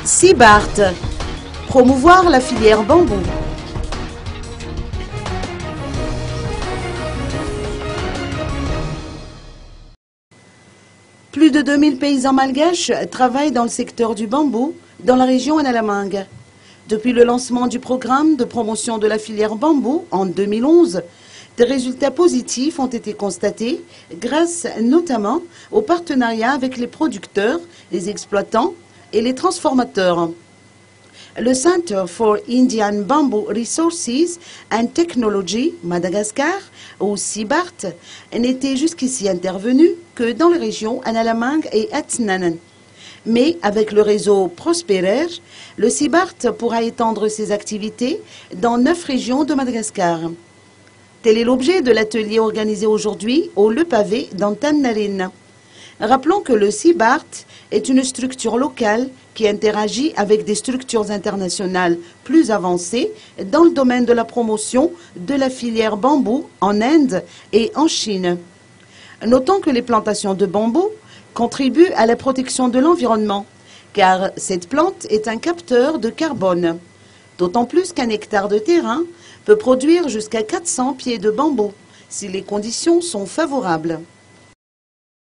Sibart, promouvoir la filière bambou. Plus de 2000 paysans malgaches travaillent dans le secteur du bambou dans la région Analamang. Depuis le lancement du programme de promotion de la filière bambou en 2011, des résultats positifs ont été constatés grâce notamment au partenariat avec les producteurs, les exploitants et les transformateurs. Le Center for Indian Bamboo Resources and Technology, Madagascar, ou Sibart, n'était jusqu'ici intervenu que dans les régions Analamang et Atinanen. Mais avec le réseau Prosperer, le Sibart pourra étendre ses activités dans 9 régions de Madagascar. Tel est l'objet de l'atelier organisé aujourd'hui au Le Pavé dans Tannarin. Rappelons que le Sibart est une structure locale qui interagit avec des structures internationales plus avancées dans le domaine de la promotion de la filière bambou en Inde et en Chine. Notons que les plantations de bambou contribuent à la protection de l'environnement, car cette plante est un capteur de carbone. D'autant plus qu'un hectare de terrain peut produire jusqu'à 400 pieds de bambou, si les conditions sont favorables.